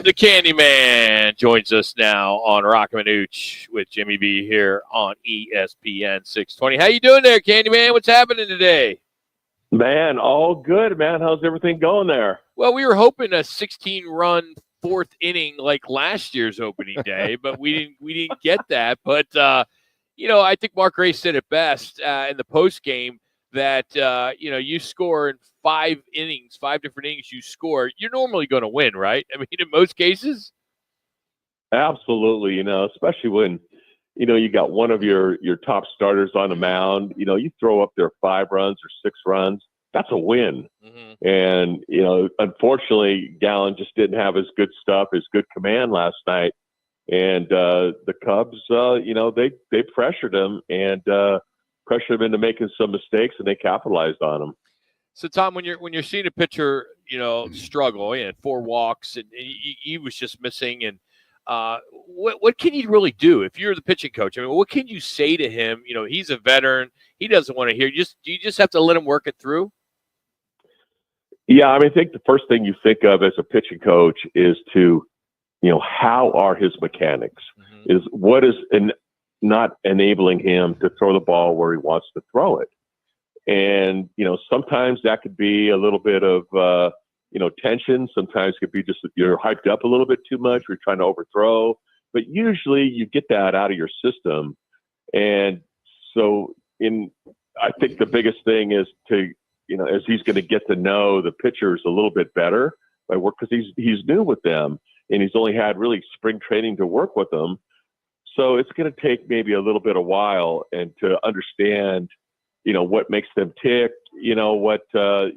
The Candyman joins us now on Rockin' Manooch with Jimmy B here on ESPN 620. How you doing there, Candyman? What's happening today? Man, all good, man. How's everything going there? Well, we were hoping a 16-run fourth inning like last year's opening day, but we didn't get that. But I think Mark Ray said it best in the post game that you score in 5 innings, 5 different innings you score, you're normally going to win, right? I mean, in most cases. Absolutely, especially when you got one of your top starters on the mound. You throw up there 5 runs or 6 runs, that's a win. Mm-hmm. And unfortunately, Gallen just didn't have his good stuff, his good command last night. And the Cubs, they pressured him and pressured him into making some mistakes, and they capitalized on them. So, Tom, when you're seeing a pitcher, struggle, he had 4 walks, and he was just missing. And what can you really do if you're the pitching coach? I mean, what can you say to him? He's a veteran. He doesn't want to hear. Do you just have to let him work it through? Yeah, I think the first thing you think of as a pitching coach is to, how are his mechanics? Mm-hmm. Is what is not enabling him to throw the ball where he wants to throw it. And, sometimes that could be a little bit of, tension. Sometimes it could be just you're hyped up a little bit too much. You're trying to overthrow. But usually you get that out of your system. And so I think the biggest thing is to, as he's going to get to know the pitchers a little bit better by work, because he's new with them and he's only had really spring training to work with them. So it's going to take maybe a little bit of while and to understand, what makes them tick, what are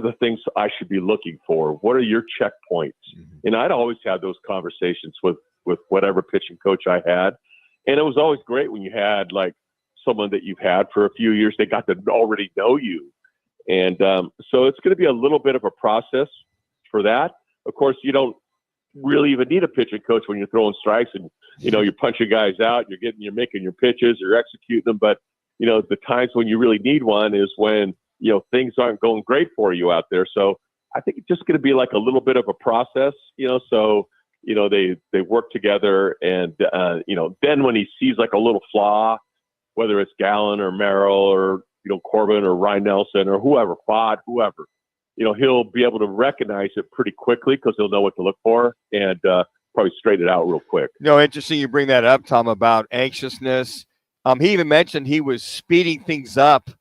the things I should be looking for? What are your checkpoints? Mm-hmm. And I'd always have those conversations with whatever pitching coach I had. And it was always great when you had like someone that you've had for a few years, they got to already know you. And so it's going to be a little bit of a process for that. Of course, you don't really even need a pitching coach when you're throwing strikes and, you're punching guys out, you're making your pitches, you're executing them. But, the times when you really need one is when, things aren't going great for you out there. So I think it's just going to be like a little bit of a process, so, they work together and, then when he sees like a little flaw, whether it's Gallen or Merrill or, Corbin or Ryan Nelson or whoever, Fod, whoever, he'll be able to recognize it pretty quickly because he'll know what to look for and probably straighten it out real quick. Interesting you bring that up, Tom, about anxiousness. He even mentioned he was speeding things up,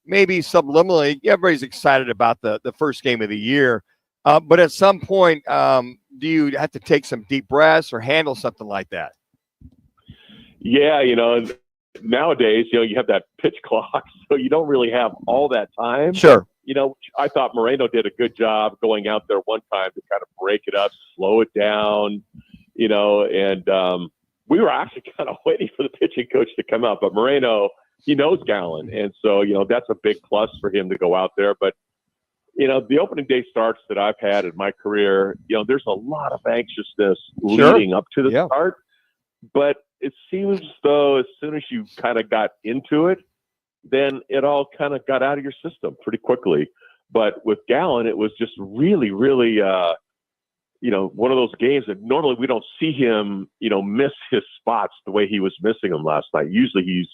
maybe subliminally. Everybody's excited about the first game of the year. But at some point, do you have to take some deep breaths or handle something like that? Yeah, nowadays, you have that pitch clock, so you don't really have all that time. Sure. I thought Moreno did a good job going out there one time to kind of break it up, slow it down, and we were actually kind of waiting for the pitching coach to come out. But Moreno, he knows Gallen, and so, that's a big plus for him to go out there. But, the opening day starts that I've had in my career, there's a lot of anxiousness leading up to the start. But it seems though as soon as you kind of got into it, then it all kind of got out of your system pretty quickly. But with Gallen, it was just really, really, one of those games that normally we don't see him, miss his spots the way he was missing them last night. Usually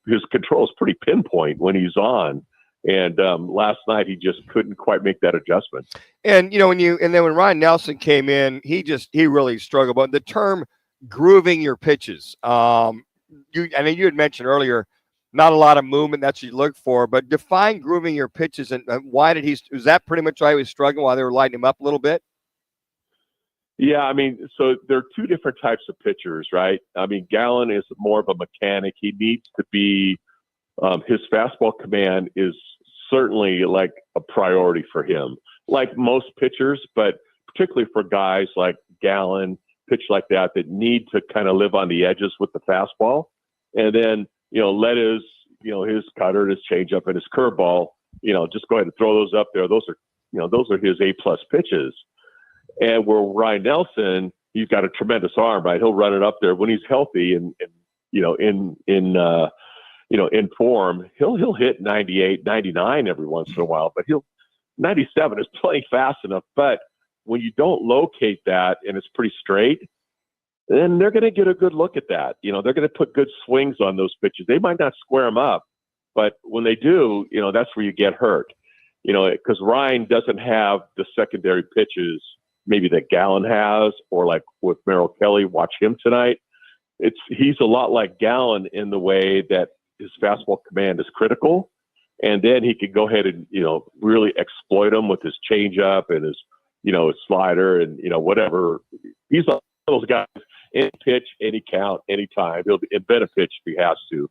his control is pretty pinpoint when he's on. And last night he just couldn't quite make that adjustment. And, when Ryan Nelson came in, he really struggled. But the term grooving your pitches, you had mentioned earlier, not a lot of movement, that's what you look for, but define grooving your pitches and why was that pretty much why he was struggling while they were lighting him up a little bit? Yeah, so there are 2 different types of pitchers, right? Gallen is more of a mechanic. He needs to be, his fastball command is certainly like a priority for him, like most pitchers, but particularly for guys like Gallen, pitch like that need to kind of live on the edges with the fastball. And then, let his cutter, his changeup, and his curveball, just go ahead and throw those up there. Those are his A+ pitches. And where Ryan Nelson, he's got a tremendous arm, right? He'll run it up there when he's healthy and in form. He'll hit 98, 99 every once in a while, but 97 is playing fast enough. But when you don't locate that and it's pretty straight, then they're going to get a good look at that. They're going to put good swings on those pitches. They might not square them up, but when they do, that's where you get hurt. Because Ryan doesn't have the secondary pitches maybe that Gallen has, or like with Merrill Kelly, watch him tonight. He's a lot like Gallen in the way that his fastball command is critical, and then he can go ahead and really exploit them with his changeup and his his slider and whatever. He's one of those guys. Any pitch, any count, any time. He'll invent a pitch if he has to.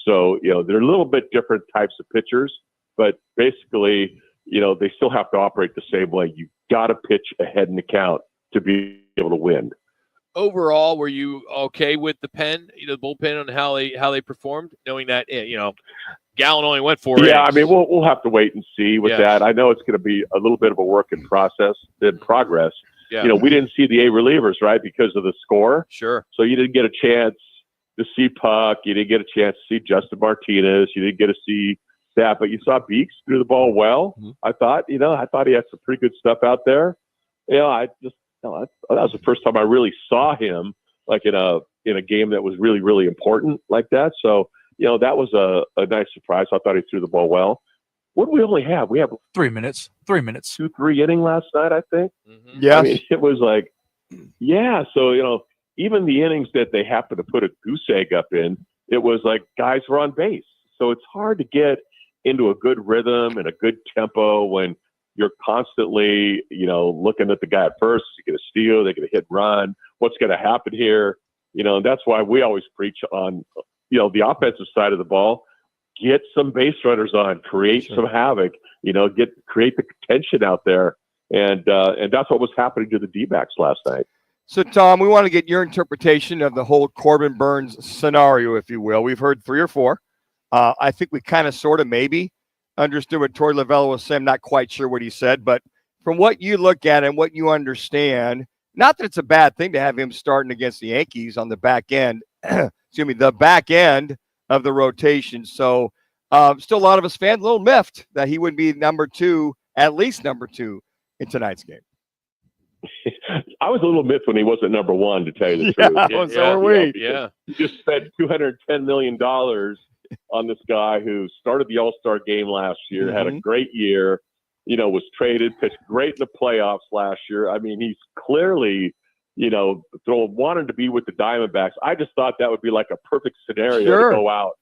So, they're a little bit different types of pitchers, but basically, they still have to operate the same way. You got to pitch ahead in the count to be able to win. Overall, were you okay with the bullpen on how they performed, knowing that, Gallen only went 4 innings? Yeah, I mean, we'll have to wait and see with that. I know it's going to be a little bit of a work in progress. Yeah. We didn't see the A relievers, right, because of the score. Sure. So you didn't get a chance to see Puck. You didn't get a chance to see Justin Martinez. You didn't get to see that, but you saw Beeks threw the ball well. Mm-hmm. I thought he had some pretty good stuff out there. That was the first time I really saw him like in a game that was really, really important like that. So, that was a nice surprise. I thought he threw the ball well. What do we only have? We have 3 minutes. 3 minutes. 2-3 inning last night, I think. Mm-hmm. Yeah. I mean, it was like, yeah. So, even the innings that they happened to put a goose egg up in, it was like guys were on base. So it's hard to get into a good rhythm and a good tempo when you're constantly, looking at the guy at first. Is he going to steal? They're going to hit run. What's going to happen here? And that's why we always preach on, the offensive side of the ball. Get some base runners on, create some havoc, create the tension out there. And that's what was happening to the D-backs last night. So, Tom, we want to get your interpretation of the whole Corbin Burns scenario, if you will. We've heard 3 or 4. I think we kind of sort of maybe understood what Torey Lovullo was saying. I'm not quite sure what he said, but from what you look at and what you understand, not that it's a bad thing to have him starting against the Yankees on the back end, the back end of the rotation. So still a lot of us fans a little miffed that he would be at least number two in tonight's game. I was a little miffed when he wasn't number one, to tell you the truth. So are we. Yeah. You just spent $210 million on this guy who started the All-Star game last year, had a great year, was traded, pitched great in the playoffs last year. I mean, he's clearly, wanted to be with the Diamondbacks. I just thought that would be like a perfect scenario to go out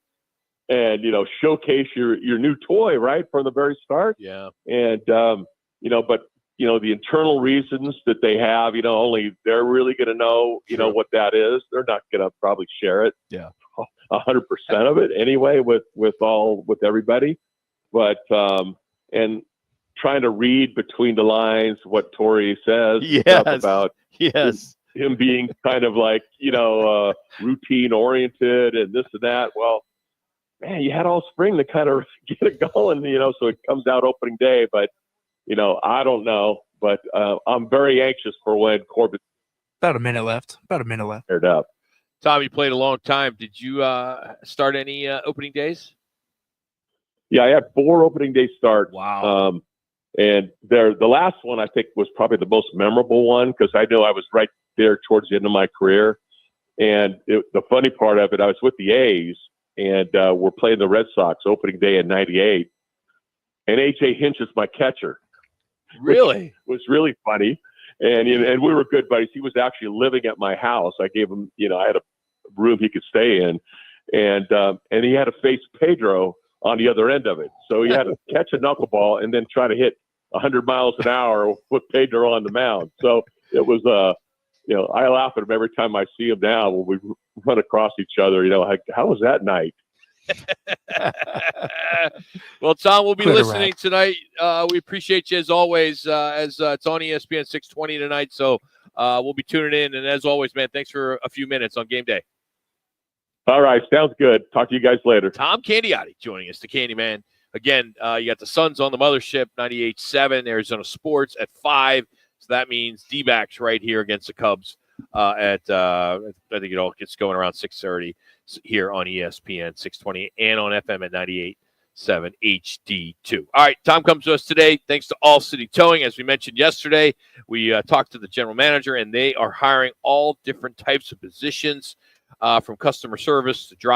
and, showcase your new toy, right, from the very start. Yeah. And, but the internal reasons that they have, only they're really going to know, what that is. They're not going to probably share it. Yeah. 100% of it anyway with everybody. But, and trying to read between the lines what Torey says about him being kind of like, routine oriented and this and that. Well, man, you had all spring to kind of get it going, so it comes out opening day. But, I don't know. But I'm very anxious for when Corbin. About a minute left. Paired up. Tom, you played a long time. Did you start any opening days? Yeah, I had 4 opening day starts. Wow. And the last one, I think, was probably the most memorable one because I know I was right there towards the end of my career. And the funny part of it, I was with the A's, and we're playing the Red Sox opening day in '98. And A.J. Hinch is my catcher. Really? Was really funny. And we were good buddies. He was actually living at my house. I gave him, I had a room he could stay in. And he had to face Pedro on the other end of it. So he had to catch a knuckleball and then try to hit 100 miles an hour with Pedro on the mound. So it was, I laugh at him every time I see him now when we run across each other. How was that night? Well, Tom, we'll be listening tonight. We appreciate you as always, as it's on ESPN 620 tonight. So we'll be tuning in. And as always, man, thanks for a few minutes on game day. All right. Sounds good. Talk to you guys later. Tom Candiotti joining us, the Candyman. Again, you got the Suns on the mothership, 98.7, Arizona Sports at 5. So that means DBacks right here against the Cubs I think it all gets going around 6:30 here on ESPN 620 and on FM at 7HD2. All right, Tom comes to us today thanks to All City Towing. As we mentioned yesterday, we talked to the general manager, and they are hiring all different types of positions, from customer service to drive.